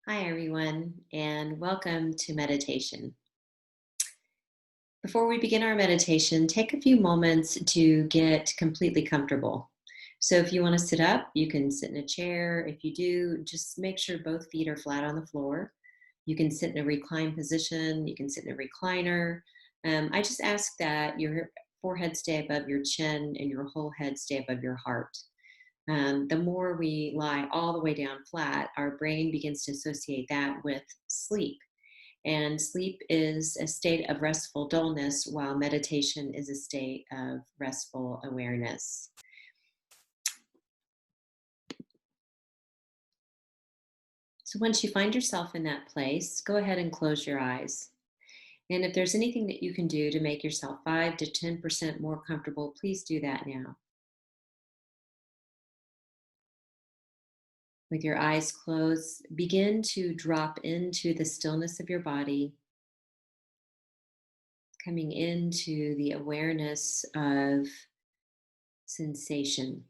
Hi, everyone, and welcome to meditation. Before we begin our meditation, take a few moments to get completely comfortable. So, if you want to sit up, you can sit in a chair. If you do, just make sure both feet are flat on the floor. You can sit in a reclined position, you can sit in a recliner. I just ask that your forehead stay above your chin and your whole head stay above your heart. The more we lie all the way down flat, our brain begins to associate that with sleep. And sleep is a state of restful dullness, while meditation is a state of restful awareness. So once you find yourself in that place, go ahead and close your eyes. And if there's anything that you can do to make yourself 5 to 10% more comfortable, please do that now. With your eyes closed, begin to drop into the stillness of your body, coming into the awareness of sensation.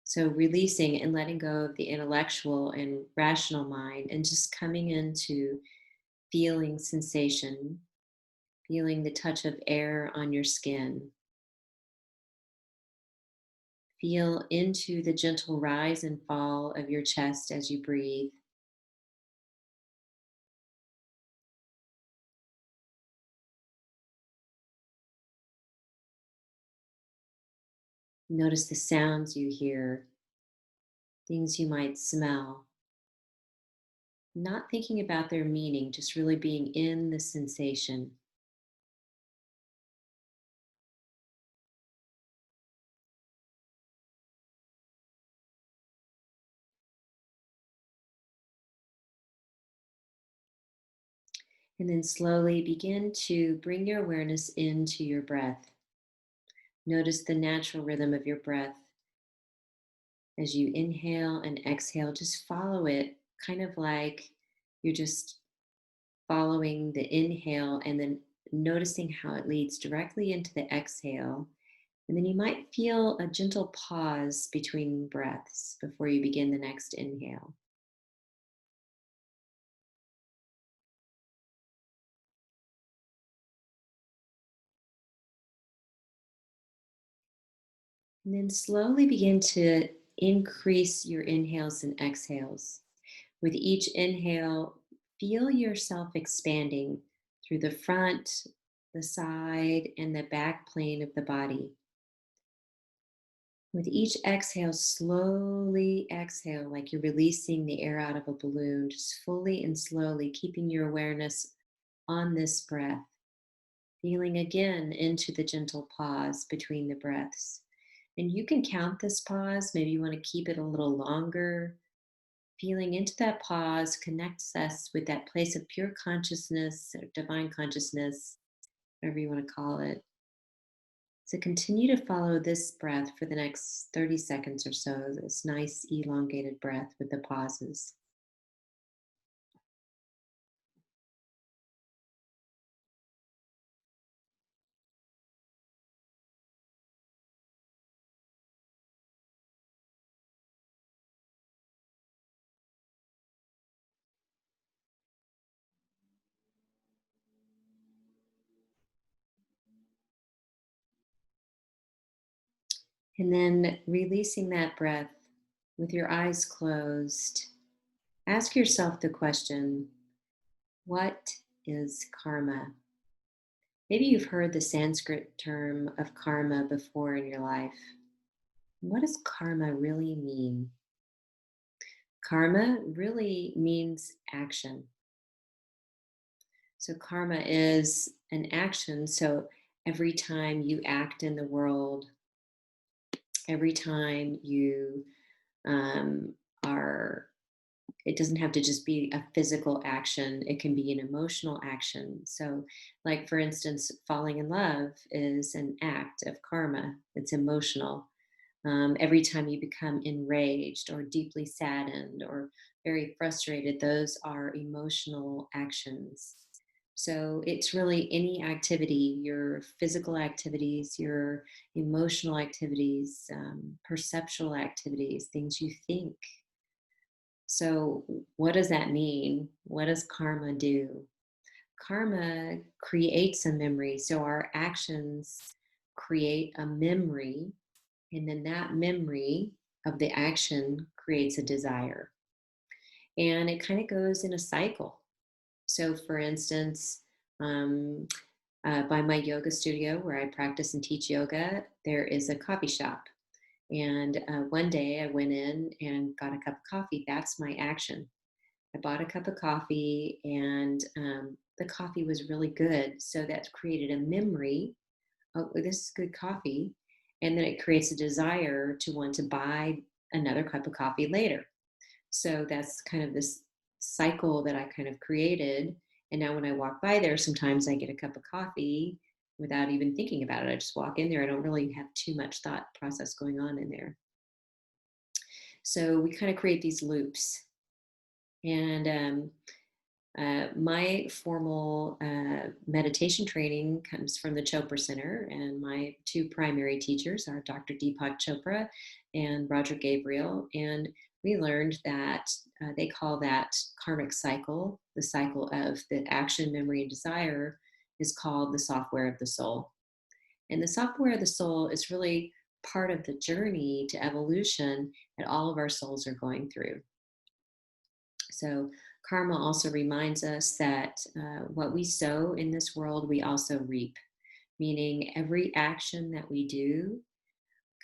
So, releasing and letting go of the intellectual and rational mind and just coming into feeling sensation, feeling the touch of air on your skin. Feel into the gentle rise and fall of your chest as you breathe. Notice the sounds you hear, things you might smell. Not thinking about their meaning, just really being in the sensation. And then slowly begin to bring your awareness into your breath. Notice the natural rhythm of your breath as you inhale and exhale. Just follow it, kind of like you're just following the inhale and then noticing how it leads directly into the exhale. And then you might feel a gentle pause between breaths before you begin the next inhale. And then slowly begin to increase your inhales and exhales. With each inhale, feel yourself expanding through the front, the side, and the back plane of the body. With each exhale, slowly exhale like you're releasing the air out of a balloon, just fully and slowly keeping your awareness on this breath. Feeling again into the gentle pause between the breaths. And you can count this pause. Maybe you want to keep it a little longer. Feeling into that pause connects us with that place of pure consciousness or divine consciousness, whatever you want to call it. So continue to follow this breath for the next 30 seconds or so, this nice elongated breath with the pauses. And then releasing that breath with your eyes closed, ask yourself the question, what is karma? Maybe you've heard the Sanskrit term of karma before in your life. What does karma really mean? Karma really means action. So, karma is an action. So, every time you act in the world, every time you um, are, it doesn't have to just be a physical action, it can be an emotional action. So, like for instance, falling in love is an act of karma, it's emotional. Every time you become enraged or deeply saddened or very frustrated, those are emotional actions. So it's really any activity, your physical activities, your emotional activities, perceptual activities, things you think. So, what does that mean? What does karma do? Karma creates a memory. So, our actions create a memory, and then that memory of the action creates a desire. And it kind of goes in a cycle. So, for instance, um, by my yoga studio where I practice and teach yoga, there is a coffee shop. And one day I went in and got a cup of coffee. That's my action. I bought a cup of coffee, and the coffee was really good. So that created a memory. Oh, this is good coffee. And then it creates a desire to want to buy another cup of coffee later. So that's kind of this cycle that I kind of created. And now when I walk by there, sometimes I get a cup of coffee without even thinking about it. I just walk in there. I don't really have too much thought process going on in there. So we kind of create these loops. And my formal meditation training comes from the Chopra Center, and my two primary teachers are Dr. Deepak Chopra and Roger Gabriel. And we learned that they call that karmic cycle, the cycle of the action, memory, and desire, is called the software of the soul. And the software of the soul is really part of the journey to evolution that all of our souls are going through. So, karma also reminds us that what we sow in this world, we also reap, meaning every action that we do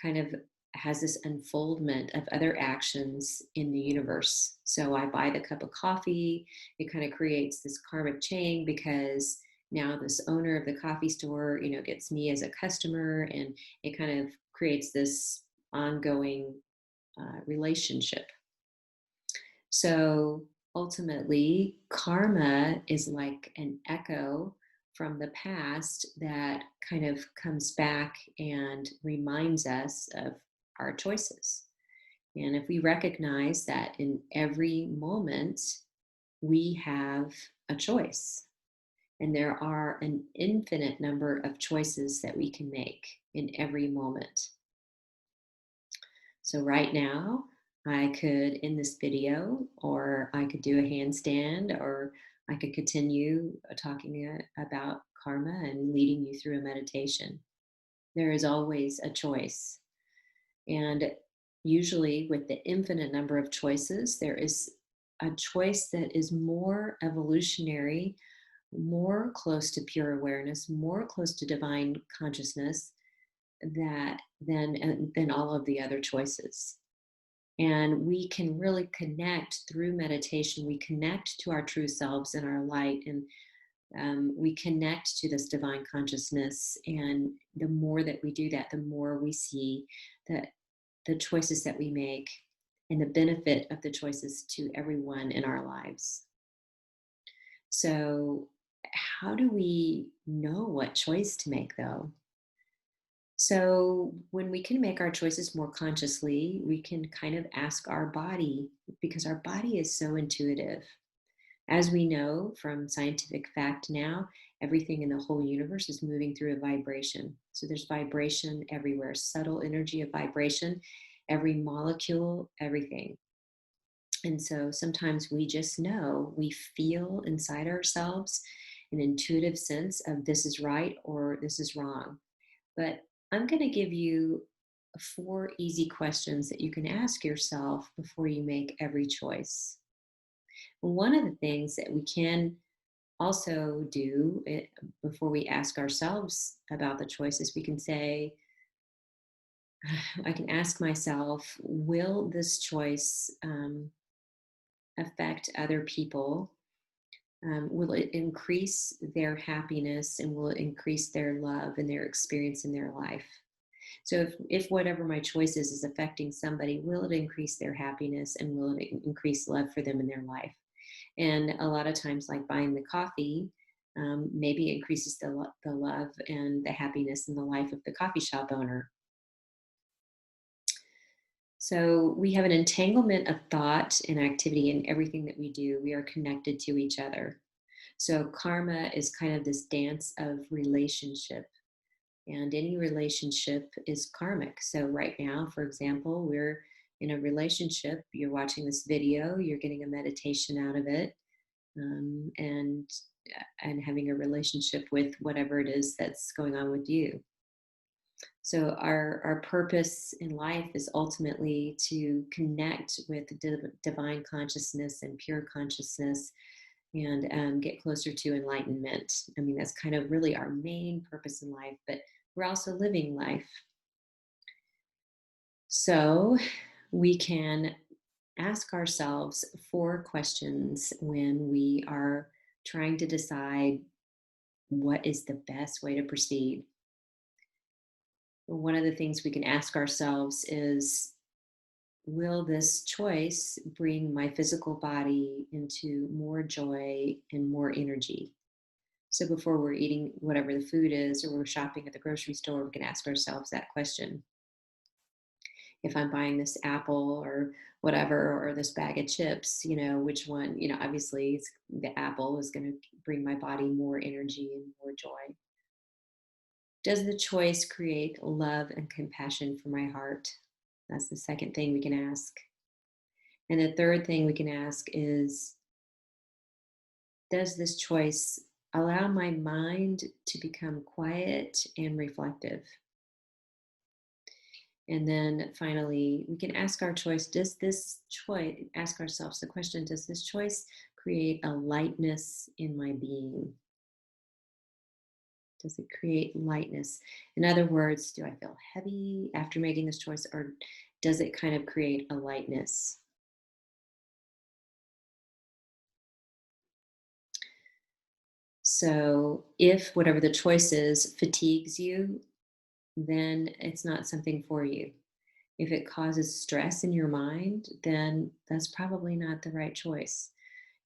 kind of has this unfoldment of other actions in the universe. So, I buy the cup of coffee, it kind of creates this karmic chain because now this owner of the coffee store, gets me as a customer, and it kind of creates this ongoing relationship. So ultimately, karma is like an echo from the past that kind of comes back and reminds us of our choices. And if we recognize that in every moment we have a choice, and there are an infinite number of choices that we can make in every moment. So right now, I could end this video, or I could do a handstand, or I could continue talking about karma and leading you through a meditation. There is always a choice. And usually, with the infinite number of choices, there is a choice that is more evolutionary, more close to pure awareness, more close to divine consciousness than all of the other choices. And we can really connect through meditation. We connect to our true selves and our light, and we connect to this divine consciousness. And the more that we do that, the more we see that the choices that we make and the benefit of the choices to everyone in our lives. So, how do we know what choice to make, though? So, when we can make our choices more consciously, we can kind of ask our body, because our body is so intuitive. As we know from scientific fact now, everything in the whole universe is moving through a vibration. So, there's vibration everywhere, subtle energy of vibration, every molecule, everything. And so, sometimes we just know, we feel inside ourselves an intuitive sense of this is right or this is wrong. But I'm going to give you four easy questions that you can ask yourself before you make every choice. One of the things that we can also do before we ask ourselves about the choices, we can say, I can ask myself, will this choice affect other people? Will it increase their happiness, and will it increase their love and their experience in their life? So if whatever my choice is affecting somebody, will it increase their happiness, and will it increase love for them in their life? And a lot of times, like buying the coffee, maybe increases the love and the happiness in the life of the coffee shop owner. So we have an entanglement of thought and activity in everything that we do. We are connected to each other. So karma is kind of this dance of relationship, and any relationship is karmic. So right now, for example, we're In a relationship, you're watching this video, you're getting a meditation out of it, um, and and having a relationship with whatever it is that's going on with you. So our purpose in life is ultimately to connect with divine consciousness and pure consciousness, and get closer to enlightenment. I mean, that's kind of really our main purpose in life, but we're also living life. So we can ask ourselves 4 questions when we are trying to decide what is the best way to proceed. One of the things we can ask ourselves is, will this choice bring my physical body into more joy and more energy? So before we're eating whatever the food is, or we're shopping at the grocery store, we can ask ourselves that question. If I'm buying this apple or whatever, or this bag of chips, which one, obviously the apple is going to bring my body more energy and more joy. Does the choice create love and compassion for my heart? That's the second thing we can ask. And the third thing we can ask is, does this choice allow my mind to become quiet and reflective? And then finally, we can ask ask ourselves the question, does this choice create a lightness in my being? Does it create lightness? In other words, do I feel heavy after making this choice, or does it kind of create a lightness? So if whatever the choice is fatigues you, then it's not something for you. If it causes stress in your mind, then that's probably not the right choice.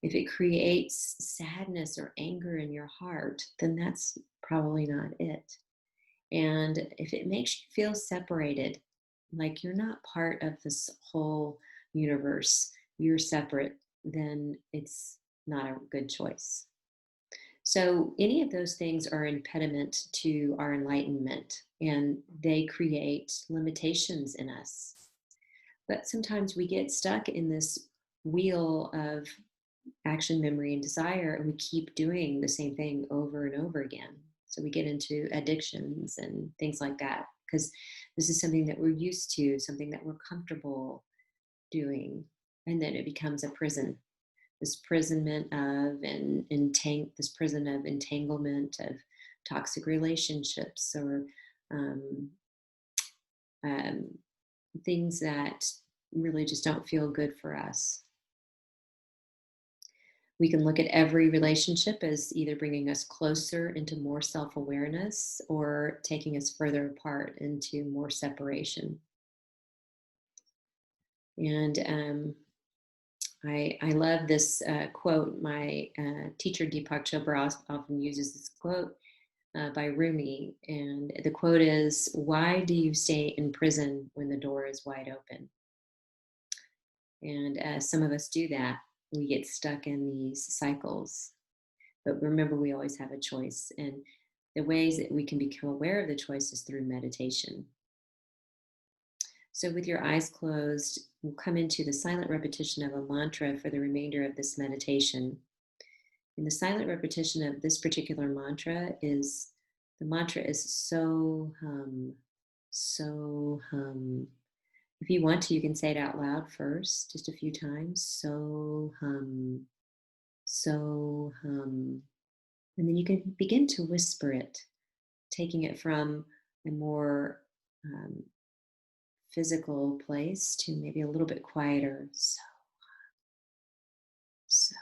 If it creates sadness or anger in your heart, then that's probably not it. And if it makes you feel separated, like you're not part of this whole universe, you're separate, then it's not a good choice. So, any of those things are impediment to our enlightenment, and they create limitations in us. But sometimes we get stuck in this wheel of action, memory, and desire, and we keep doing the same thing over and over again. So we get into addictions and things like that because this is something that we're used to, something that we're comfortable doing, and then it becomes a prison. This prisonment of this prison of entanglement, of toxic relationships, or um, um, things that really just don't feel good for us. We can look at every relationship as either bringing us closer into more self awareness or taking us further apart into more separation. And I love this quote. My teacher, Deepak Chopra, often uses this quote by Rumi. And the quote is, "Why do you stay in prison when the door is wide open?" And some of us do that. We get stuck in these cycles. But remember, we always have a choice. And the ways that we can become aware of the choice is through meditation. So, with your eyes closed, we'll come into the silent repetition of a mantra for the remainder of this meditation. And the silent repetition of this particular mantra is, the mantra is so hum, so hum. If you want to, you can say it out loud first, just a few times. So hum, so hum. And then you can begin to whisper it, taking it from a more um, physical place to maybe a little bit quieter. So, so.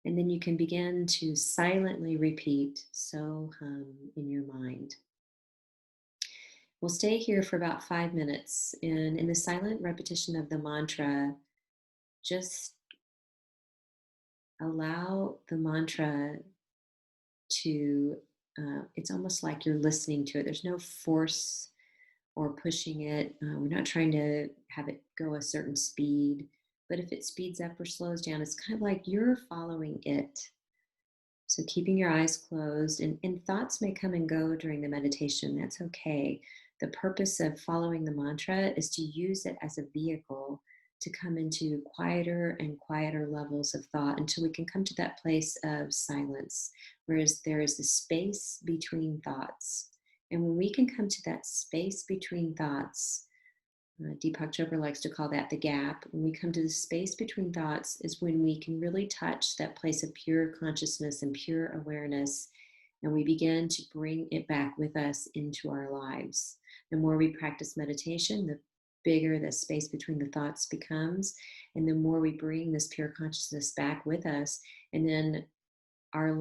And then you can begin to silently repeat so hum in your mind. We'll stay here for about 5 minutes. And in the silent repetition of the mantra, just allow the mantra to, it's almost like you're listening to it. There's no force or pushing it. We're not trying to have it go a certain speed. But if it speeds up or slows down, it's kind of like you're following it. So keeping your eyes closed, and thoughts may come and go during the meditation. That's okay. The purpose of following the mantra is to use it as a vehicle to come into quieter and quieter levels of thought until we can come to that place of silence, whereas there is a space between thoughts. And when we can come to that space between thoughts, Deepak Chopra likes to call that the gap. When we come to the space between thoughts, is when we can really touch that place of pure consciousness and pure awareness, and we begin to bring it back with us into our lives. The more we practice meditation, the bigger the space between the thoughts becomes, and the more we bring this pure consciousness back with us, and then our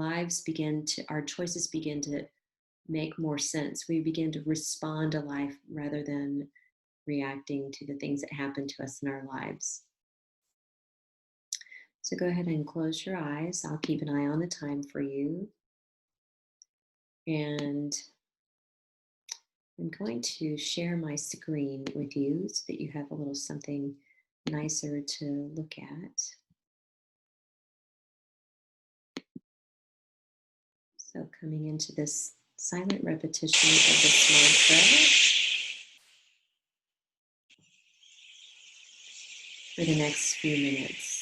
choices begin to make more sense. We begin to respond to life rather than reacting to the things that happen to us in our lives. So go ahead and close your eyes. I'll keep an eye on the time for you. And I'm going to share my screen with you so that you have a little something nicer to look at. So coming into this silent repetition of this mantra for the next few minutes.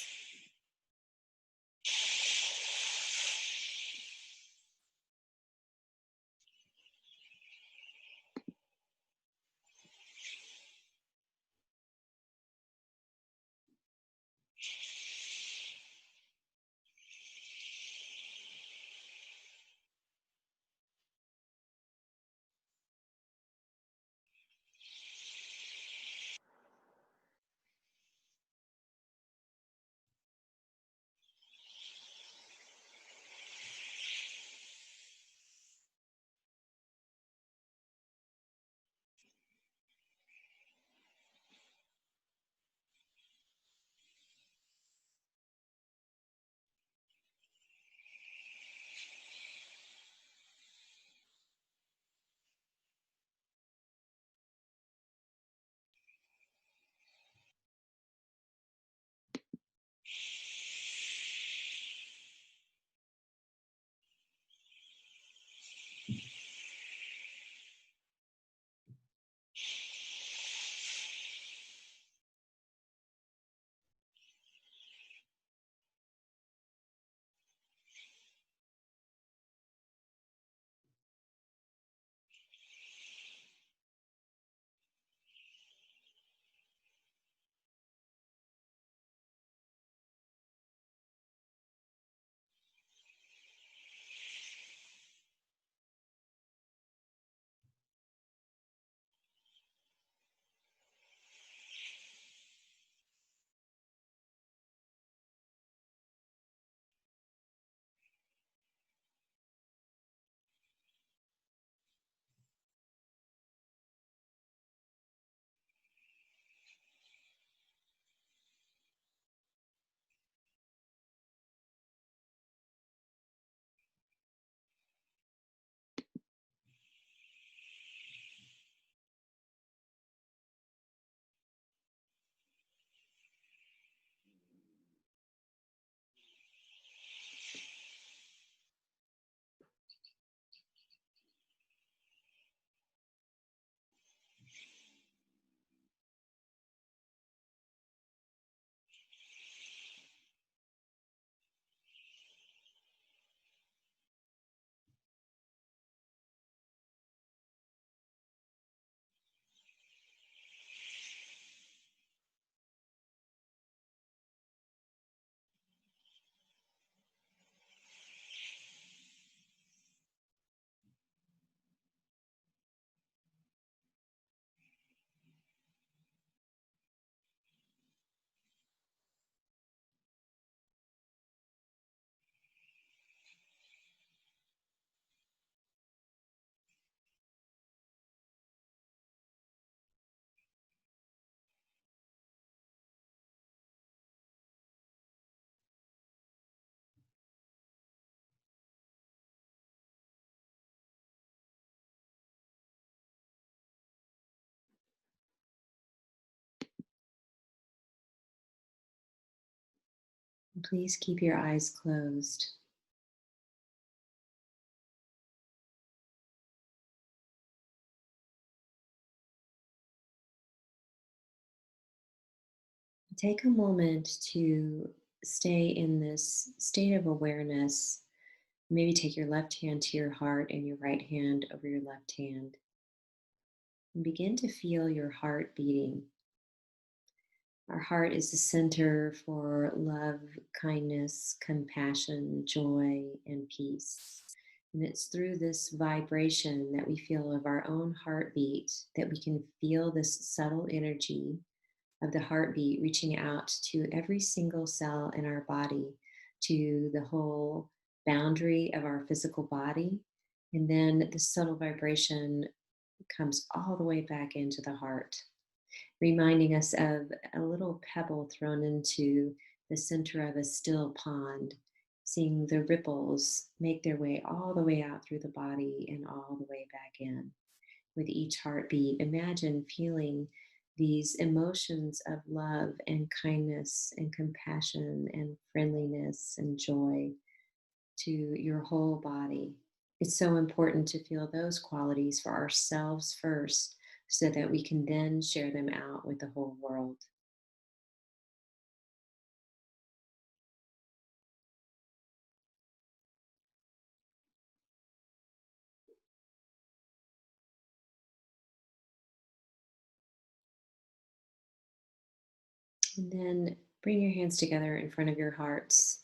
And please keep your eyes closed. Take a moment to stay in this state of awareness. Maybe take your left hand to your heart and your right hand over your left hand and begin to feel your heart beating. Our heart is the center for love, kindness, compassion, joy, and peace. And it's through this vibration that we feel of our own heartbeat that we can feel this subtle energy of the heartbeat reaching out to every single cell in our body, to the whole boundary of our physical body. And then the subtle vibration comes all the way back into the heart, reminding us of a little pebble thrown into the center of a still pond, seeing the ripples make their way all the way out through the body and all the way back in. With each heartbeat, imagine feeling these emotions of love and kindness and compassion and friendliness and joy to your whole body. It's so important to feel those qualities for ourselves first so that we can then share them out with the whole world. And then bring your hands together in front of your hearts,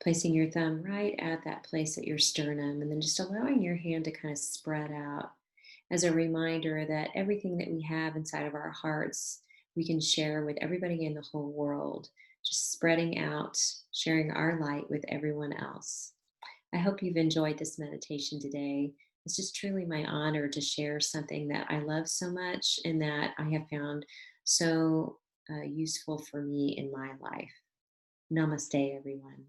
placing your thumb right at that place at your sternum, and then just allowing your hand to kind of spread out as a reminder that everything that we have inside of our hearts, we can share with everybody in the whole world, just spreading out, sharing our light with everyone else. I hope you've enjoyed this meditation today. It's just truly my honor to share something that I love so much and that I have found so useful for me in my life. Namaste, everyone.